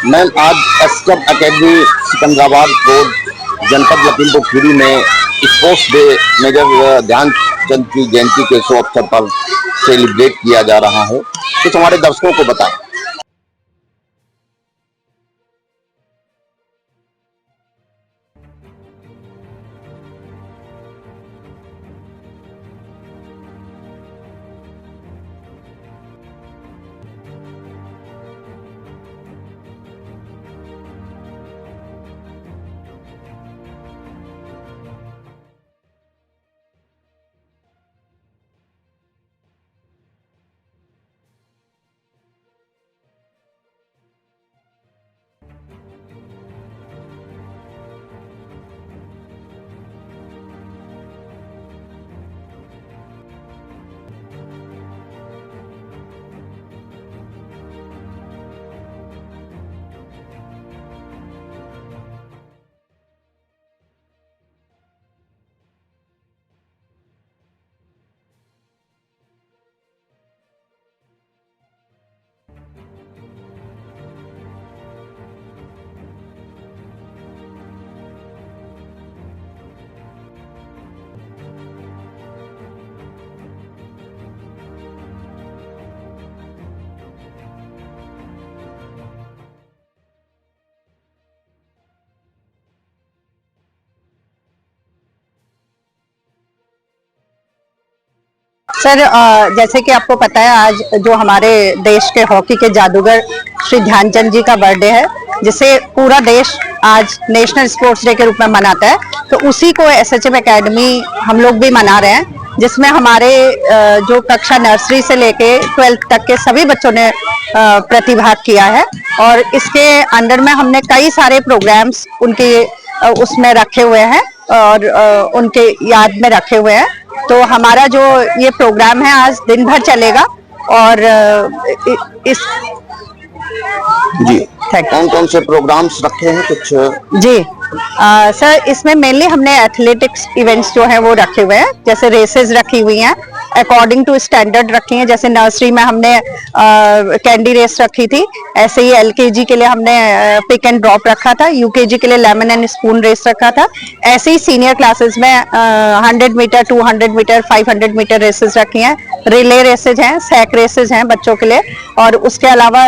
Ma'am, आज एसकब academy Secunderabad road जनपद लखीमपुर खीरी में स्पोर्ट्स डे मेजर ध्यानचंद की जयंती के शुभ अवसर पर सेलिब्रेट किया जा रहा है। कुछ हमारे दर्शकों को बताएं। सर, जैसे कि आपको पता है, आज जो हमारे देश के हॉकी के जादूगर श्री ध्यानचंद जी का बर्थडे है, जिसे पूरा देश आज नेशनल स्पोर्ट्स डे के रूप में मनाता है। तो उसी को एसएचएम एकेडमी हम लोग भी मना रहे हैं, जिसमें हमारे जो कक्षा नर्सरी से लेके 12th तक के सभी बच्चों ने प्रतिभाग किया है। और इसके अंडर में हमने कई सारे प्रोग्राम्स उनके उसमें रखे हुए हैं और उनके याद में रखे हुए हैं। तो हमारा जो ये प्रोग्राम है आज दिन भर चलेगा। और इस जी, कौन कौन से प्रोग्राम्स रखे हैं कुछ? जी सर, इसमें मेनली हमने एथलेटिक्स इवेंट्स जो है वो रखे हुए हैं। जैसे रेसेस रखी हुई हैं अकॉर्डिंग टू स्टैंडर्ड रखी हैं। जैसे नर्सरी में हमने कैंडी रेस रखी थी, ऐसे ही एलकेजी के लिए हमने पिक एंड ड्रॉप रखा था, यूकेजी के लिए लेमन एंड स्पून रेस रखा था। ऐसे ही सीनियर क्लासेस में 100 मीटर, 200 मीटर, 500 मीटर रेसेस रखी हैं। रिले रेसेज हैं, सैक रेसेज हैं बच्चों के लिए। और उसके अलावा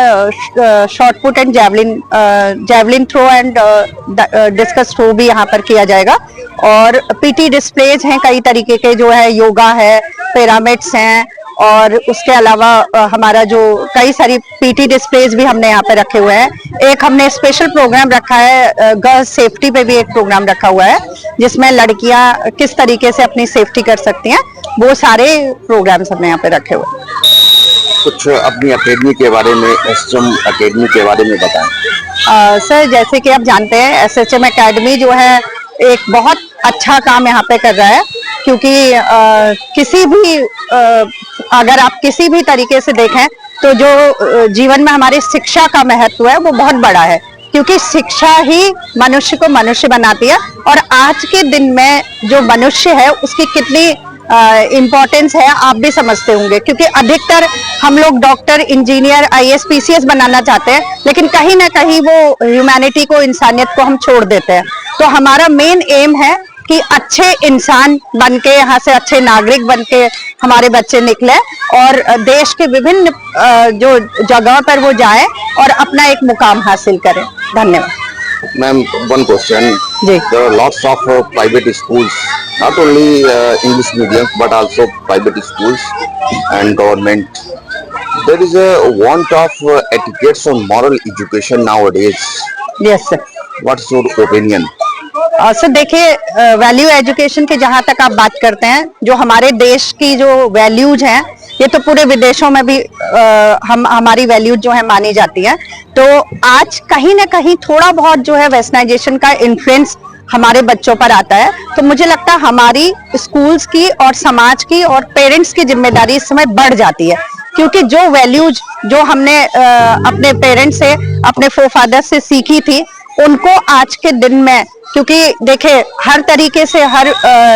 shot put and javelin throw and discus throw भी यहाँ पर किया जाएगा। और पीटी डिस्प्लेज हैं कई तरीके के, जो है योगा है, पिरामिड्स हैं। और उसके अलावा हमारा जो कई सारी पीटी डिस्प्लेज भी हमने यहाँ पे रखे हुए हैं। एक हमने स्पेशल प्रोग्राम रखा है, गर्ल्स सेफ्टी पे भी एक प्रोग्राम रखा हुआ है, जिसमें लड़कियां किस तरीके से अपनी सेफ्टी कर सकती हैं, वो सारे प्रोग्राम्स हमने यहाँ पे रखे हुए हैं। कुछ अपनी एकेडमी के बारे में, एसएचएम एकेडमी के बारे में बताएं। सर, जैसे कि आप जानते हैं, एसएचएम एकेडमी जो है एक बहुत अच्छा काम यहाँ पे कर रहा है। क्योंकि किसी भी अगर आप किसी भी तरीके से देखें तो जो जीवन में हमारी शिक्षा का महत्व है वो बहुत बड़ा है। क्योंकि शिक्षा ही मनुष्य को मनुष्य बनाती है। और आज के दिन में जो मनुष्य है उसकी कितनी इम्पोर्टेंस है आप भी समझते होंगे। क्योंकि अधिकतर हम लोग डॉक्टर, इंजीनियर, आईएएस, पीसीएस बनाना चाहते हैं, लेकिन कहीं ना कहीं वो ह्यूमैनिटी को, इंसानियत को हम छोड़ देते हैं। तो हमारा मेन एम है कि अच्छे इंसान बनके, यहाँ से अच्छे नागरिक बनके हमारे बच्चे निकले और देश के विभिन्न जो जगह पर वो जाएं और अपना एक मुकाम हासिल करें। धन्यवाद। Ma'am, one question. There are lots of private schools, not only English medium, but also private schools and government. There is a want of etiquettes on moral education nowadays. Yes, sir. What's your opinion? Sir, देखिए, value education की जहां तक आप बात करते हैं, जो हमारे देश की जो वैल्यूज हैं, ये तो पूरे विदेशों में भी हमारी वैल्यूज जो है मानी जाती है। तो आज कहीं ना कहीं थोड़ा बहुत जो है वेस्टर्नाइजेशन का इन्फ्लुएंस हमारे बच्चों पर आता है। तो मुझे लगता है हमारी स्कूल्स की और समाज की और पेरेंट्स की जिम्मेदारी इस समय बढ़ जाती है। क्योंकि जो वैल्यूज जो हमने अपने पेरेंट्स से, अपने फोरफादर से सीखी थी, उनको आज के दिन में, क्योंकि देखिए हर तरीके से हर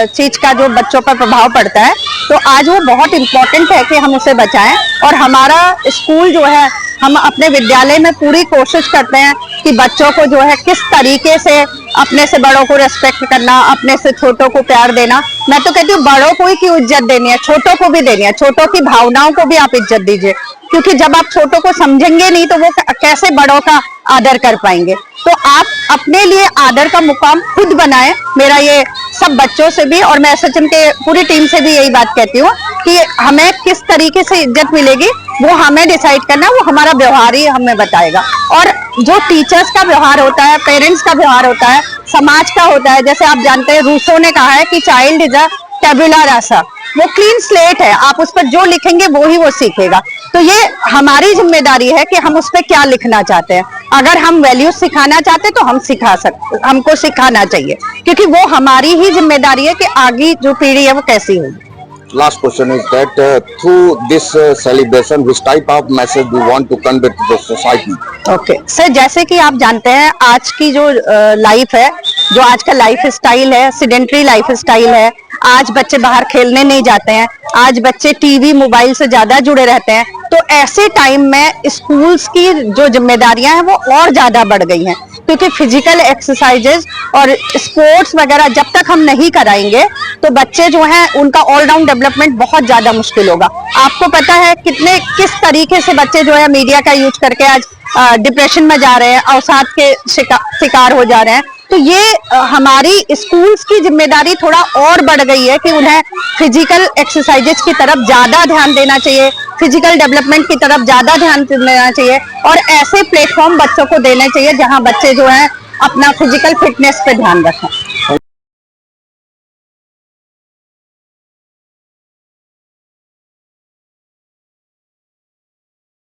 चीज का जो बच्चों पर प्रभाव पड़ता है, तो आज वो बहुत इम्पोर्टेंट है कि हम उसे बचाएं। और हमारा स्कूल जो है, हम अपने विद्यालय में पूरी कोशिश करते हैं कि बच्चों को जो है किस तरीके से अपने से बड़ों को रेस्पेक्ट करना, अपने से छोटों को प्यार देना। मैं तो कहती हूँ बड़ों को ही क्यों इज्जत देनी है, छोटों को भी देनी है। छोटों की भावनाओं को भी आप इज्जत दीजिए, क्योंकि जब आप छोटों को समझेंगे नहीं तो वो कैसे बड़ों का आदर कर पाएंगे। तो आप अपने लिए आदर का मुकाम खुद बनाएं। मेरा ये सब बच्चों से भी और मैं एसएचएम के पूरी टीम से भी यही बात कहती हूँ कि हमें किस तरीके से इज्जत मिलेगी वो हमें डिसाइड करना, वो हमारा व्यवहार ही हमें बताएगा। और जो टीचर्स का व्यवहार होता है, पेरेंट्स का व्यवहार होता है, समाज का होता है, जैसे आप जानते हैं रूसो ने कहा है कि चाइल्ड इज अ टेबुला रासा, वो क्लीन स्लेट है, आप उस पर जो लिखेंगे वो ही वो सीखेगा। तो ये हमारी जिम्मेदारी है कि हम उस पर क्या लिखना चाहते हैं। अगर हम वैल्यूज सिखाना चाहते हैं तो हम सिखा सकते, हमको सिखाना चाहिए, क्योंकि वो हमारी ही जिम्मेदारी है कि आगे जो पीढ़ी है वो कैसी होगी। Last question is that through this celebration, which type of message do you want to convey to the society? Okay sir, जैसे कि आप जानते हैं आज की जो लाइफ है, जो आज का लाइफ स्टाइल है, सीडेंटरी लाइफ स्टाइल है। आज बच्चे बाहर खेलने नहीं जाते हैं, आज बच्चे टीवी मोबाइल से ज्यादा जुड़े रहते हैं। तो ऐसे टाइम में स्कूल्स की जो जिम्मेदारियां हैं वो और ज्यादा बढ़ गई हैं, क्योंकि फिजिकल एक्सरसाइजेज और स्पोर्ट्स वगैरह जब तक हम नहीं कराएंगे तो बच्चे जो हैं उनका ऑलराउंड डेवलपमेंट बहुत ज्यादा मुश्किल होगा। आपको पता है किस तरीके से बच्चे जो है मीडिया का यूज करके आज डिप्रेशन में जा रहे हैं, अवसाद के शिकार हो जा रहे हैं। तो ये हमारी स्कूल्स की जिम्मेदारी थोड़ा और बढ़ गई है कि उन्हें फिजिकल एक्सरसाइजेज की तरफ ज्यादा ध्यान देना चाहिए, फिजिकल डेवलपमेंट की तरफ ज्यादा ध्यान देना चाहिए और ऐसे प्लेटफॉर्म बच्चों को देने चाहिए जहां बच्चे जो है अपना फिजिकल फिटनेस पे ध्यान रखें।